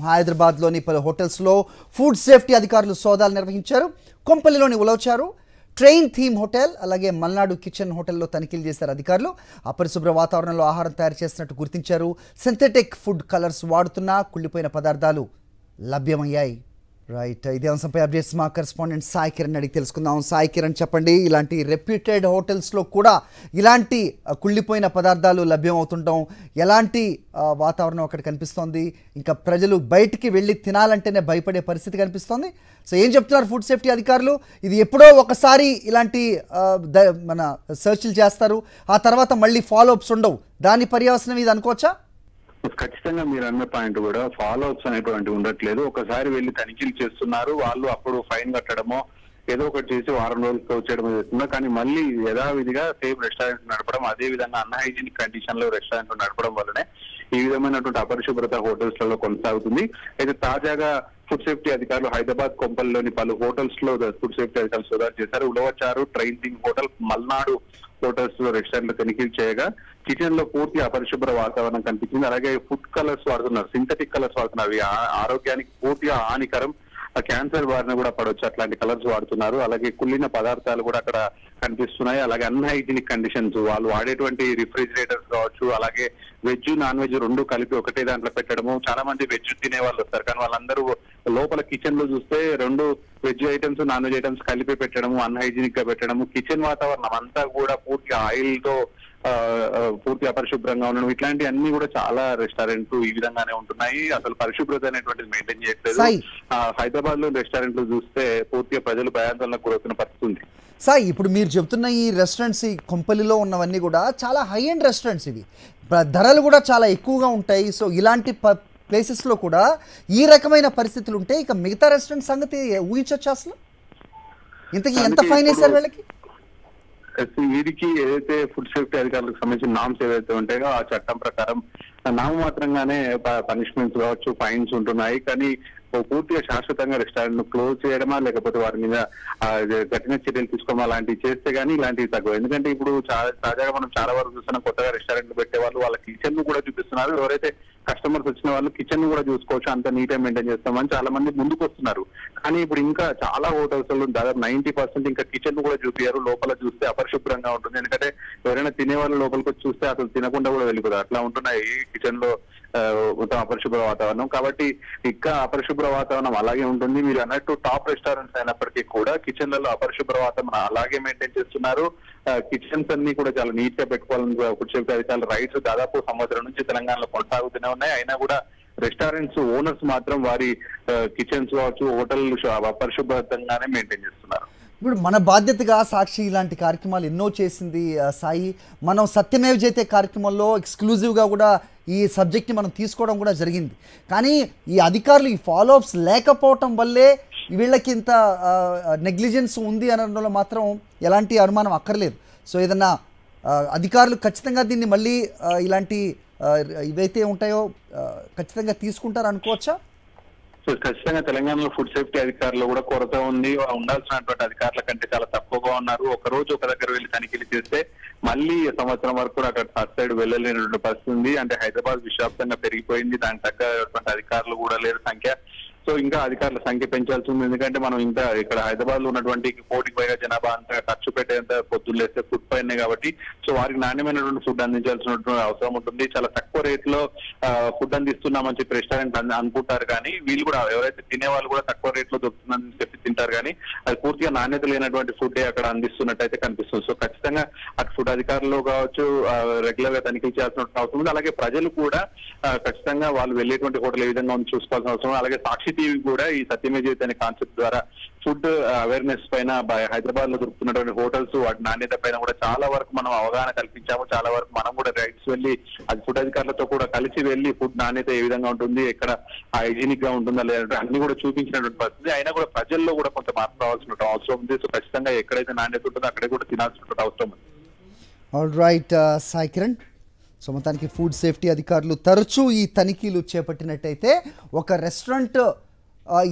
హైదరాబాద్లోని పలు హోటల్స్లో ఫుడ్ సేఫ్టీ అధికారులు సోదాలు నిర్వహించారు. కొంపల్లిలోని ఉలవచారు ట్రైన్ థీమ్ హోటల్ అలాగే మల్నాడు కిచెన్ హోటల్లో తనిఖీలు చేశారు అధికారులు. అపరిశుభ్ర వాతావరణంలో ఆహారం తయారు చేస్తున్నట్టు గుర్తించారు. సింథటిక్ ఫుడ్ కలర్స్ వాడుతున్న కుళ్ళిపోయిన పదార్థాలు లభ్యమయ్యాయి. రైట్, ఇదే అంశంపై అప్డేట్స్ మా కరెస్పాండెంట్ సాయి కిరణ్ అడిగి తెలుసుకుందాం. సాయి కిరణ్, చెప్పండి, ఇలాంటి రెప్యూటెడ్ హోటల్స్లో కూడా ఇలాంటి కుళ్ళిపోయిన పదార్థాలు లభ్యం అవుతుంటాం, ఎలాంటి వాతావరణం అక్కడ కనిపిస్తోంది? ఇంకా ప్రజలు బయటికి వెళ్ళి తినాలంటేనే భయపడే పరిస్థితి కనిపిస్తోంది. సో ఏం చెప్తున్నారు ఫుడ్ సేఫ్టీ అధికారులు? ఇది ఎప్పుడో ఒకసారి ఇలాంటి మన సెర్చ్లు చేస్తారు, ఆ తర్వాత మళ్ళీ ఫాలోఅప్స్ ఉండవు, దాని పర్యవసనం ఇది అనుకోవచ్చా? ఖచ్చితంగా మీరు అన్న పాయింట్ కూడా ఫాలో అప్స్ అనేటువంటి ఉండట్లేదు. ఒకసారి వెళ్ళి తనిఖీలు చేస్తున్నారు, వాళ్ళు అప్పుడు ఫైన్ కట్టడమో ఏదో ఒకటి చేసి వారం రోజులతో వచ్చేయడం చేస్తున్నారు. కానీ మళ్ళీ యథావిధిగా సేమ్ రెస్టారెంట్ నడపడం, అదే విధంగా అన్హైజీనిక్ కండిషన్ లో రెస్టారెంట్ నడపడం వల్లనే ఈ విధమైనటువంటి అపరిశుభ్రత హోటల్స్ లలో కొనసాగుతుంది. అయితే తాజాగా ఫుడ్ సేఫ్టీ అధికారులు హైదరాబాద్ కొంపల్లిలోని పలు హోటల్స్ లో ఫుడ్ సేఫ్టీ అధికారులు సోదాలు చేశారు. Ulavacharu train theme hotel, Malnad hotels లో రెస్టారెంట్ లో తనిఖీలు చేయగా కిచెన్ లో పూర్తి అపరిశుభ్ర వాతావరణం కనిపించింది. అలాగే ఫుడ్ కలర్స్ వాడుతున్నారు, సింథటిక్ కలర్స్ వాడుతున్నారు, అవి ఆరోగ్యానికి పూర్తిగా హానికరం, క్యాన్సర్ బారిన కూడా పడవచ్చు, అట్లాంటి కలర్స్ వాడుతున్నారు. అలాగే కుళ్ళిన పదార్థాలు కూడా అక్కడ కనిపిస్తున్నాయి. అలాగే అన్హైజీనిక్ కండిషన్స్, వాళ్ళు వాడేటువంటి రిఫ్రిజిరేటర్స్ కావచ్చు, అలాగే వెజ్ నాన్ వెజ్ రెండు కలిపి ఒకటే దాంట్లో పెట్టడము. చాలా మంది వెజ్ తినే వాళ్ళు వస్తారు, కానీ వాళ్ళందరూ లోపల కిచెన్ లో చూస్తే రెండు veg items non veg items కలిపి పెట్టడము, అన్హైజీనిక్ గా పెట్టడము, కిచెన్ వాతావరణం అంతా కూడా పూర్తి ఆయిల్ తో పూర్తి అపరిశుభ్రంగా ఉండడం, ఇట్లాంటి అన్ని కూడా చాలా రెస్టారెంట్లు ఈ విధంగానే ఉంటున్నాయి. అసలు పరిశుభ్రత అనేటువంటిది మెయింటైన్ చేయట్లేదు. హైదరాబాద్ లో రెస్టారెంట్లు చూస్తే పూర్తిగా ప్రజలు భయాందోళనకు గురవుతున్న పరిస్థితి ఉంది. సార్, ఇప్పుడు మీరు చెప్తున్న ఈ రెస్టారెంట్స్, ఈ కొంపల్లిలో ఉన్నవన్నీ కూడా చాలా హై ఎండ్ రెస్టారెంట్స్, ఇవి ధరలు కూడా చాలా ఎక్కువగా ఉంటాయి. సో ఇలాంటి ప్లేసెస్లో కూడా ఈ రకమైన పరిస్థితులు ఉంటే ఇక మిగతా రెస్టారెంట్ సంగతి ఊహించవచ్చు. అసలు ఇంతకీ ఎంత ఫైన్ వేశారు వీళ్ళకి? వీడికి ఏదైతే ఫుడ్ సేఫ్టీ అధికారులకు సంబంధించిన నామ్స్ ఏదైతే ఉంటాయో ఆ చట్టం ప్రకారం నామమాత్రంగానే పనిష్మెంట్స్ కావచ్చు, ఫైన్స్ ఉంటున్నాయి. కానీ పూర్తిగా శాశ్వతంగా రెస్టారెంట్ ను క్లోజ్ చేయడమా లేకపోతే వారి మీద కఠిన చర్యలు తీసుకోవడం అలాంటివి చేస్తే గానీ ఇలాంటివి తగ్గవు. ఎందుకంటే ఇప్పుడు తాజాగా మనం చాలా వరకు చూస్తున్నాం, కొత్తగా రెస్టారెంట్లు పెట్టే వాళ్ళు వాళ్ళ కిచెన్ ను కూడా చూపిస్తున్నారు. ఎవరైతే కస్టమర్స్ వచ్చిన వాళ్ళు కిచెన్ ను కూడా చూసుకోవచ్చు, అంత నీట్ గా మెయింటైన్ చేస్తామని చాలా మంది ముందుకు వస్తున్నారు. కానీ ఇప్పుడు ఇంకా చాలా హోటల్స్ లో దాదాపు 90% ఇంకా కిచెన్ ను కూడా చూపించారు. లోపల చూస్తే అపరిశుభ్రంగా ఉంటుంది. ఎందుకంటే ఎవరైనా తినే వాళ్ళు లోపలికి వచ్చి చూస్తే అసలు తినకుండా కూడా వెళ్ళిపోతారు, అట్లా ఉంటున్నాయి కిచెన్ లో మొత్తం అపరిశుభ్ర వాతావరణం. కాబట్టి ఇంకా అపరిశుభ్ర వాతావరణం అలాగే ఉంటుంది. మీరు అన్నట్టు టాప్ రెస్టారెంట్స్ అయినప్పటికీ కూడా కిచెన్లలో అపరిశుభ్ర వాతావరణం అలాగే మెయింటైన్ చేస్తున్నారు. కిచెన్స్ అన్ని కూడా చాలా నీట్ గా పెట్టుకోవాలని ఫుడ్ సేఫ్టీ అధికారులు రైట్స్ దాదాపు సంవత్సరం నుంచి తెలంగాణలో కొనసాగుతూనే ఉన్నాయి. అయినా కూడా రెస్టారెంట్స్ ఓనర్స్ మాత్రం వారి కిచెన్స్ కావచ్చు, హోటల్ అపరిశుభ్రంగానే మెయింటైన్ చేస్తున్నారు. ఇప్పుడు మన బాధ్యతగా సాక్షి ఇలాంటి కార్యక్రమాలు ఎన్నో చేసింది సాయి. మనం సత్యమేవ జయతే కార్యక్రమంలో ఎక్స్క్లూజివ్గా కూడా ఈ సబ్జెక్ట్ని మనం తీసుకోవడం కూడా జరిగింది. కానీ ఈ అధికారులు ఈ ఫాలోఅప్స్ లేకపోవటం వల్లే వీళ్ళకి ఇంత నెగ్లిజెన్స్ ఉంది అనడంలో మాత్రం ఎలాంటి అనుమానం అక్కర్లేదు. సో ఏదన్నా అధికారులు ఖచ్చితంగా దీన్ని మళ్ళీ ఇలాంటి ఇవైతే ఉంటాయో ఖచ్చితంగా తీసుకుంటారు అనుకోవచ్చా? సో ఖచ్చితంగా తెలంగాణలో ఫుడ్ సేఫ్టీ అధికారులు కూడా కొరత ఉంది. ఉండాల్సినటువంటి అధికారుల కంటే చాలా తక్కువగా ఉన్నారు. ఒక రోజు ఒక దగ్గర వెళ్ళి తనిఖీలు చేస్తే మళ్ళీ సంవత్సరం వరకు కూడా అక్కడ ఫస్ట్ సైడ్ వెళ్ళలేనటువంటి పరిస్థితి ఉంది. అంటే హైదరాబాద్ విశ్వాసంగా పెరిగిపోయింది, దానికి తగ్గటువంటి అధికారులు కూడా లేరు సంఖ్య. సో ఇంకా అధికారుల సంఖ్య పెంచాల్సి ఉంది. ఎందుకంటే మనం ఇంకా ఇక్కడ హైదరాబాద్ లో ఉన్నటువంటి 1 కోటికి పైగా జనాభా అంతా ఖర్చు పెట్టేంత పొద్దులు వేస్తే ఫుడ్ పైనే కాబట్టి సో వారికి నాణ్యమైనటువంటి ఫుడ్ అందించాల్సినటువంటి అవసరం ఉంటుంది. చాలా తక్కువ రేట్ లో ఫుడ్ అందిస్తున్నామని చెప్పి రెస్టారెంట్ అనుకుంటారు, కానీ వీళ్ళు కూడా ఎవరైతే తినే వాళ్ళు కూడా తక్కువ రేట్ లో దొరుకుతుందని చెప్పి తింటారు, కానీ అది పూర్తిగా నాణ్యత లేనటువంటి ఫుడ్ అక్కడ అందిస్తున్నట్టయితే కనిపిస్తుంది. సో ఖచ్చితంగా అటు ఫుడ్ అధికారులు కావచ్చు రెగ్యులర్ గా తనిఖీలు చేయాల్సిన అవసరం ఉంది. అలాగే ప్రజలు కూడా ఖచ్చితంగా వాళ్ళు వెళ్ళేటువంటి హోటల్ ఏ విధంగా ఉంది చూసుకోవాల్సిన అవసరం. అలాగే సాక్షి టీవీ కూడా ఈ సత్యమే జయతే అనే కాన్సెప్ట్ ద్వారా ఫుడ్ అవేర్నెస్ పైన హైదరాబాద్ లో దొరుకుతున్నటువంటి హోటల్స్ వాటి నాణ్యత పైన కూడా చాలా వరకు మనం అవగాహన కల్పించాము. చాలా వరకు మనం కూడా రైట్స్ వెళ్ళి అది ఫుడ్ అధికారులతో కూడా కలిసి వెళ్ళి ఫుడ్ నాణ్యత ఏ విధంగా ఉంటుంది, ఎక్కడ హైజీనిక్ గా ఉంటుందా లేదా అన్ని కూడా చూపించినటువంటి పరిస్థితి. అయినా కూడా ప్రజల్లో కూడా కొంత మార్పు రావాల్సిన అవసరం ఉంది. సో ఖచ్చితంగా ఎక్కడైతే నాణ్యత ఉంటుందో అక్కడే కూడా తినాల్సిన అవసరం ఉంది. All right Sai Kiran. So మొత్తానికి ఫుడ్ సేఫ్టీ అధికారులు తరచూ ఈ తనిఖీలు చేపట్టినట్టయితే ఒక రెస్టారెంట్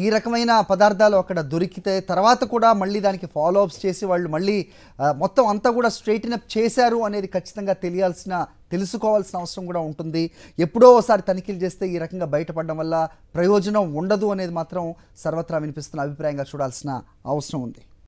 ఈ రకమైన పదార్థాలు అక్కడ దొరికితే తర్వాత కూడా మళ్ళీ దానికి ఫాలోఅప్స్ చేసి వాళ్ళు మళ్ళీ మొత్తం అంతా కూడా స్ట్రైటన్ అప్ చేశారు అనేది ఖచ్చితంగా తెలుసుకోవాల్సిన అవసరం కూడా ఉంటుంది. ఎప్పుడో ఒకసారి తనిఖీలు చేస్తే ఈ రకంగా బయటపడడం వల్ల ప్రయోజనం ఉండదు అనేది మాత్రం సర్వత్రా వినిపిస్తున్న అభిప్రాయంగా చూడాల్సిన అవసరం ఉంది.